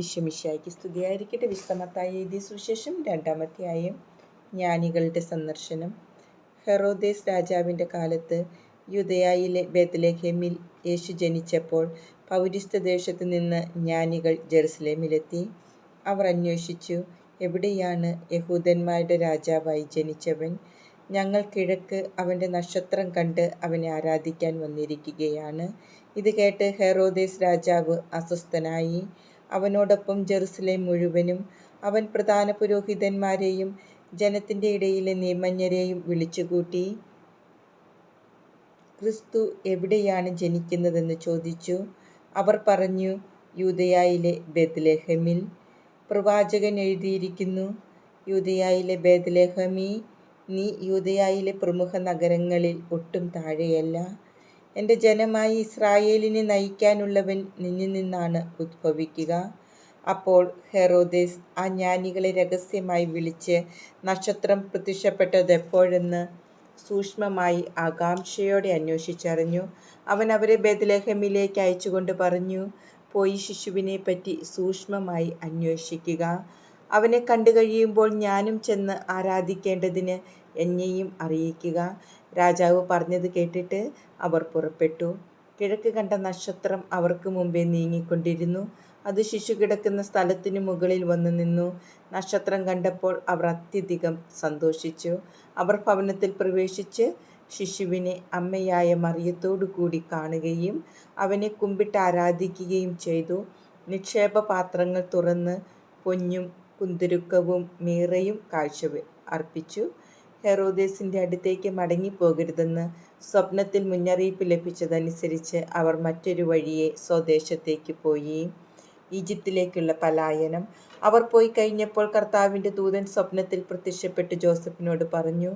ഈശോമിശിഹായ്ക്ക് സ്തുതിയായിരിക്കട്ടെ. വിശുദ്ധ മത്തായി എഴുതിയ സുവിശേഷം 2-ാം അധ്യായം. ജ്ഞാനികളുടെ സന്ദർശനം. ഹെറോദേസ് രാജാവിൻ്റെ കാലത്ത് യൂദയായിലെ ബേത്ലഹേമിൽ യേശു ജനിച്ചപ്പോൾ പൗരസ്ത്യദേശത്തു നിന്ന് ജ്ഞാനികൾ ജെറുസലേമിലെത്തി. അവർ അന്വേഷിച്ചു, എവിടെയാണ് യഹൂദന്മാരുടെ രാജാവായി ജനിച്ചവൻ? ഞങ്ങൾ കിഴക്ക് അവൻ്റെ നക്ഷത്രം കണ്ട് അവനെ ആരാധിക്കാൻ വന്നിരിക്കുകയാണ്. ഇത് കേട്ട് ഹെറോദേസ് രാജാവ് അസ്വസ്ഥനായി. അവനോടൊപ്പം ജെറുസലേം മുഴുവനും. അവൻ പ്രധാന പുരോഹിതന്മാരെയും ജനത്തിൻ്റെ ഇടയിലെ നിയമജ്ഞരെയും വിളിച്ചുകൂട്ടി. ക്രിസ്തു എവിടെയാണ് ജനിക്കുന്നതെന്ന് ചോദിച്ചു. അവർ പറഞ്ഞു, യൂദയായിലെ ബേത്ലഹേമിൽ. പ്രവാചകൻ എഴുതിയിരിക്കുന്നു, യൂദയായിലെ ബേത്ലഹേമീ, നീ യൂദയായിലെ പ്രമുഖ നഗരങ്ങളിൽ ഒട്ടും താഴെയല്ല. എൻ്റെ ജനമായി ഇസ്രായേലിനെ നയിക്കാനുള്ളവൻ നിന്നിൽ നിന്നാണ് ഉദ്ഭവിക്കുക. അപ്പോൾ ഹെറോദേസ് ആ ജ്ഞാനികളെ രഹസ്യമായി വിളിച്ച് നക്ഷത്രം പ്രത്യക്ഷപ്പെട്ടത് എപ്പോഴെന്ന് സൂക്ഷ്മമായി ആകാംക്ഷയോടെ അന്വേഷിച്ചറിഞ്ഞു. അവൻ അവരെ ബേത്ലഹേമിലേക്ക് അയച്ചുകൊണ്ട് പറഞ്ഞു, പോയി ശിശുവിനെ പറ്റി സൂക്ഷ്മമായി അന്വേഷിക്കുക. അവനെ കണ്ടു കഴിയുമ്പോൾ ഞാനും ചെന്ന് ആരാധിക്കേണ്ടതിന് എന്നെയും അറിയിക്കുക. രാജാവ് പറഞ്ഞത് കേട്ടിട്ട് അവർ പുറപ്പെട്ടു. കിഴക്ക് കണ്ട നക്ഷത്രം അവർക്ക് മുമ്പേ നീങ്ങിക്കൊണ്ടിരുന്നു. അത് ശിശു കിടക്കുന്ന സ്ഥലത്തിനു മുകളിൽ വന്നു നിന്നു. നക്ഷത്രം കണ്ടപ്പോൾ അവർ അത്യധികം സന്തോഷിച്ചു. അവർ ഭവനത്തിൽ പ്രവേശിച്ച് ശിശുവിനെ അമ്മയായ മറിയത്തോടു കൂടി കാണുകയും അവനെ കുമ്പിട്ട് ആരാധിക്കുകയും ചെയ്തു. നിക്ഷേപപാത്രങ്ങൾ തുറന്ന് പൊന്നും കുന്തുരുക്കവും മീറയും അർപ്പിച്ചു. ഹെറോദേസിൻ്റെ അടുത്തേക്ക് മടങ്ങിപ്പോകരുതെന്ന് സ്വപ്നത്തിൽ മുന്നറിയിപ്പ് ലഭിച്ചതനുസരിച്ച് അവർ മറ്റൊരു വഴിയെ സ്വദേശത്തേക്ക് പോയി. ഈജിപ്തിലേക്കുള്ള പലായനം. അവർ പോയി കഴിഞ്ഞപ്പോൾ കർത്താവിൻ്റെ ദൂതൻ സ്വപ്നത്തിൽ പ്രത്യക്ഷപ്പെട്ട് ജോസഫിനോട് പറഞ്ഞു,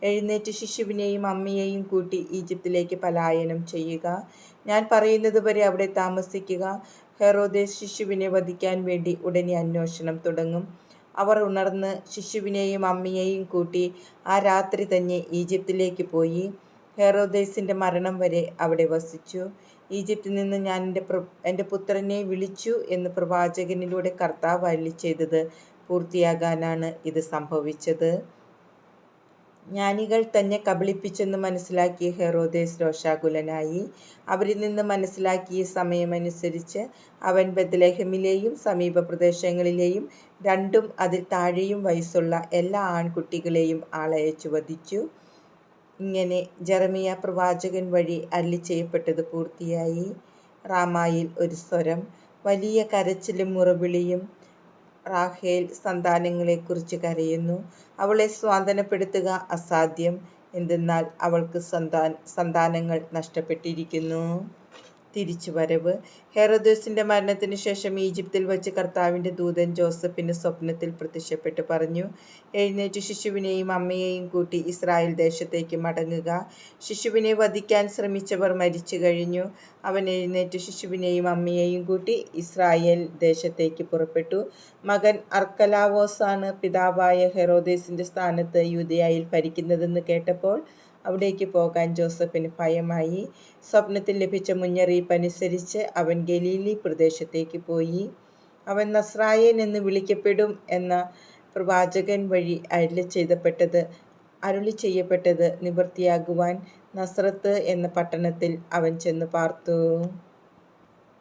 എഴുന്നേറ്റ് ശിശുവിനെയും അമ്മയെയും കൂട്ടി ഈജിപ്തിലേക്ക് പലായനം ചെയ്യുക. ഞാൻ പറയുന്നത് വരെ അവിടെ താമസിക്കുക. ഹെറോദേസ് ശിശുവിനെ വധിക്കാൻ വേണ്ടി ഉടനെ അന്വേഷണം തുടങ്ങും. അവർ ഉണർന്ന് ശിശുവിനെയും അമ്മയെയും കൂട്ടി ആ രാത്രി തന്നെ ഈജിപ്തിലേക്ക് പോയി. ഹെറോദേസിൻ്റെ മരണം വരെ അവിടെ വസിച്ചു. ഈജിപ്തിൽ നിന്ന് ഞാൻ എൻ്റെ പുത്രനെ വിളിച്ചു എന്ന് പ്രവാചകനിലൂടെ കർത്താവ് അരുളിച്ചെയ്തത് പൂർത്തിയാകാനാണ് ഇത് സംഭവിച്ചത്. ജ്ഞാനികൾ തന്നെ കബളിപ്പിച്ചെന്ന് മനസ്സിലാക്കിയ ഹെറോദേസ് രോഷാകുലനായി. അവരിൽ നിന്ന് മനസ്സിലാക്കിയ സമയമനുസരിച്ച് അവൻ ബേത്ലഹേമിലെയും സമീപ പ്രദേശങ്ങളിലെയും 2ഉം അതിൽ താഴെയും വയസ്സുള്ള എല്ലാ ആൺകുട്ടികളെയും ആളയച്ചു വധിച്ചു. ഇങ്ങനെ ജെറമിയ പ്രവാചകൻ വഴി അരുളിച്ചെയ്യപ്പെട്ടത് പൂർത്തിയായി. റാമായിൽ ഒരു സ്വരം, വലിയ കരച്ചിലും മുറവിളിയും. റാഹേൽ സന്താനങ്ങളെക്കുറിച്ച് കരയുന്നു. അവളെ സ്വാന്തനപ്പെടുത്തുക അസാധ്യം, എന്തെന്നാൽ അവൾക്ക് സന്താനങ്ങൾ നഷ്ടപ്പെട്ടിരിക്കുന്നു. തിരിച്ചുവരവ്. ഹെറോദേസിൻ്റെ മരണത്തിന് ശേഷം ഈജിപ്തിൽ വച്ച് കർത്താവിൻ്റെ ദൂതൻ ജോസഫിന് സ്വപ്നത്തിൽ പ്രത്യക്ഷപ്പെട്ട് പറഞ്ഞു, എഴുന്നേറ്റ് ശിശുവിനെയും അമ്മയെയും കൂട്ടി ഇസ്രായേൽ ദേശത്തേക്ക് മടങ്ങുക. ശിശുവിനെ വധിക്കാൻ ശ്രമിച്ചവർ മരിച്ചു കഴിഞ്ഞു. അവൻ എഴുന്നേറ്റ് ശിശുവിനെയും അമ്മയെയും കൂട്ടി ഇസ്രായേൽ ദേശത്തേക്ക് പുറപ്പെട്ടു. മകൻ അർക്കലാവോസാണ് പിതാവായ ഹെറോദേസിൻ്റെ സ്ഥാനത്ത് യൂദയായിൽ ഭരിക്കുന്നതെന്ന് കേട്ടപ്പോൾ അവിടേക്ക് പോകാൻ ജോസഫിന് ഭയമായി. സ്വപ്നത്തിൽ ലഭിച്ച മുന്നറിയിപ്പ് അനുസരിച്ച് അവൻ ഗലീലി പ്രദേശത്തേക്ക് പോയി. അവൻ നസ്രായൻ എന്ന് വിളിക്കപ്പെടും എന്ന പ്രവാചകൻ വഴി അരുളി ചെയ്യപ്പെട്ടത് നിവൃത്തിയാകുവാൻ നസ്രത്ത് എന്ന പട്ടണത്തിൽ അവൻ ചെന്ന് പാർത്തു.